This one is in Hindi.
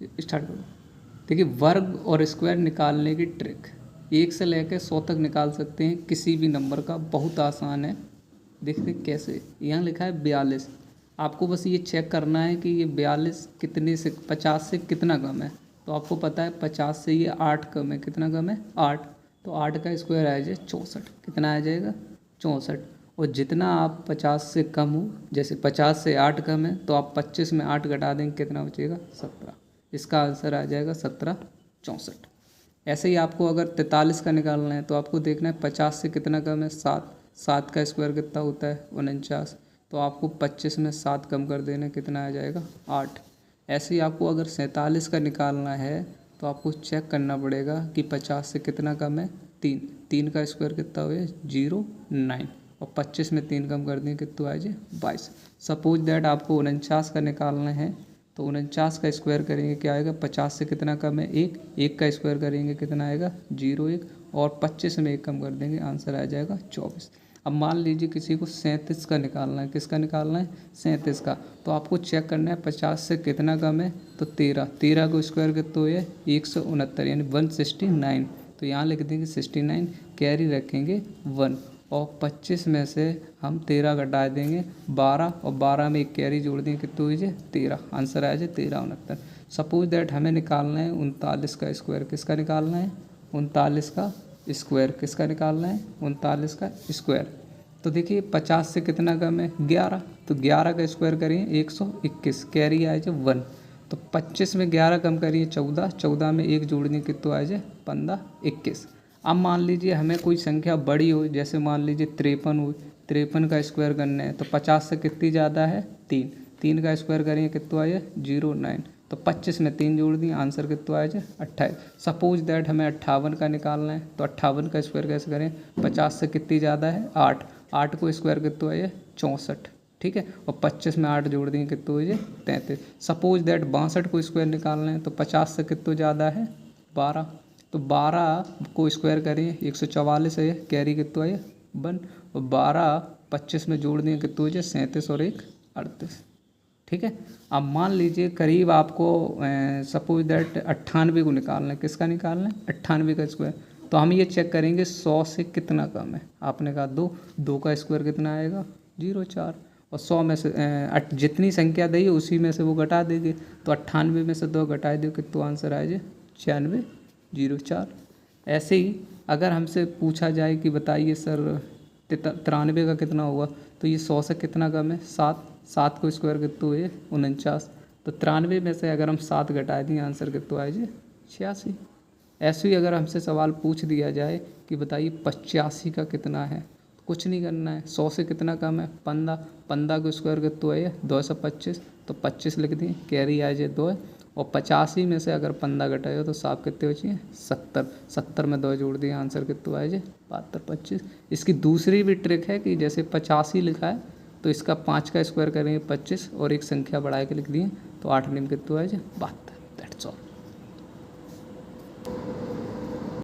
स्टार्ट करो। देखिए वर्ग और स्क्वायर निकालने की ट्रिक 1 से लेकर 100 तक निकाल सकते हैं किसी भी नंबर का, बहुत आसान है। देखते कैसे। यहाँ लिखा है 42, आपको बस ये चेक करना है कि ये 42 कितने से 50 से कितना कम है। तो आपको पता है 50 से ये 8 कम है, कितना कम है 8। तो 8 का स्क्वायर आ जाए 64, कितना आ जाएगा 64। और जितना आप 50 से कम हो, जैसे 50 से 8 कम है तो आप 25 में 8 घटा देंगे, कितना बचेगा 17। इसका आंसर आ जाएगा 17 64। ऐसे ही आपको अगर 43 का निकालना है तो आपको देखना है 50 से कितना कम है 7, 7 का स्क्वायर कितना होता है 49। तो आपको 25 में 7 कम कर देना, कितना आ जाएगा 8। ऐसे ही आपको अगर 47 का निकालना है तो आपको चेक करना पड़ेगा कि 50 से कितना कम है 3, 3 का स्क्वायर कितना हुआ 09, और 25 में 3 कम कर दें कितना आ जाए 22। सपोज दैट आपको 49 का निकालना है तो 49 का स्क्वायर करेंगे क्या आएगा 50 से कितना कम है 1, 1 का स्क्वायर करेंगे कितना आएगा 01, और 25 में 1 कम कर देंगे, आंसर आ जाएगा 24। अब मान लीजिए किसी को 37 का निकालना है, किसका निकालना है 37 का, तो आपको चेक करना है 50 से कितना कम है तो 13, 13 को स्क्वायर कितना है 169 यानी 169। तो यहाँ लिख देंगे 69, कैरी रखेंगे 1, और 25 में से हम 13 घटा देंगे 12, और 12 में एक कैरी जोड़ देंगे कितना हो जाए 13, आंसर आ जाए 1369। सपोज दैट हमें निकालना है 39 का स्क्वायर, किसका निकालना है 39 का स्क्वायर, किसका निकालना है 39 का स्क्वायर। तो देखिए 50 से कितना कम है 11, तो 11 का स्क्वायर करिए 121, कैरी आ जाए 1। तो 25 में 11 कम करिए 14, 14 में 1 जोड़ दें कितना आ जाए 15, 21। अब मान लीजिए हमें कोई संख्या बड़ी हो, जैसे मान लीजिए 53 हो, 53 का स्क्वायर करना है तो 50 से कितनी ज़्यादा है 3, 3 का स्क्वायर करेंगे कितना आया 09, तो 25 में 3 जोड़ दिए, आंसर कितना आया 28। सपोज दैट हमें 58 का निकालना है तो 58 का स्क्वायर कैसे करें, 50 से कितनी ज़्यादा है 8, 8 को स्क्वायर कितना आया 64, ठीक है, और 25 में 8 जोड़ दिए कितना हो जाए 33। सपोज दैट 62 को स्क्वायर निकालना है तो 50 से कितना ज़्यादा है 12, तो 12 को स्क्वायर करें 144 है, कैरी कितना है 1, और 12 25 में जोड़ दें कितना हो जाए 37 और 1 38, ठीक है। अब मान लीजिए करीब आपको सपोज दैट 98 को निकालना है, किसका निकालना है 98 का स्क्वायर। तो हम ये चेक करेंगे 100 से कितना कम है, आपने कहा 2, 2 का स्क्वायर कितना आएगा 04, और 100 में से जितनी संख्या दी उसी में से वो घटा देंगे, तो 98 में से 2 घटा दो कितना आंसर आ जाए 96, 04। ऐसे ही अगर हमसे पूछा जाए कि बताइए सर 93 का कितना हुआ, तो ये 100 से कितना कम है 7, 7 को स्क्वायर कितना हुए 49, तो 93 में से अगर हम 7 घटा दें आंसर कितना आ जाए 86। ऐसे ही अगर हमसे सवाल पूछ दिया जाए कि बताइए 85 का कितना है, कुछ नहीं करना है, 100 से कितना कम है 15, 15 को स्क्वायर कितना है 225, तो 25 लिख दें, कैरी आ जाए 2, और 85 में से अगर 15 घटाए तो साफ कितने बचे 70, 70 में 2 जोड़ दिए, आंसर कितना आ जाए 72, 25। इसकी दूसरी भी ट्रिक है कि जैसे 85 लिखा है तो इसका 5 का स्क्वायर करेंगे 25, और एक संख्या बढ़ा के लिख दिए तो 8 निम कितना आ जाए 72।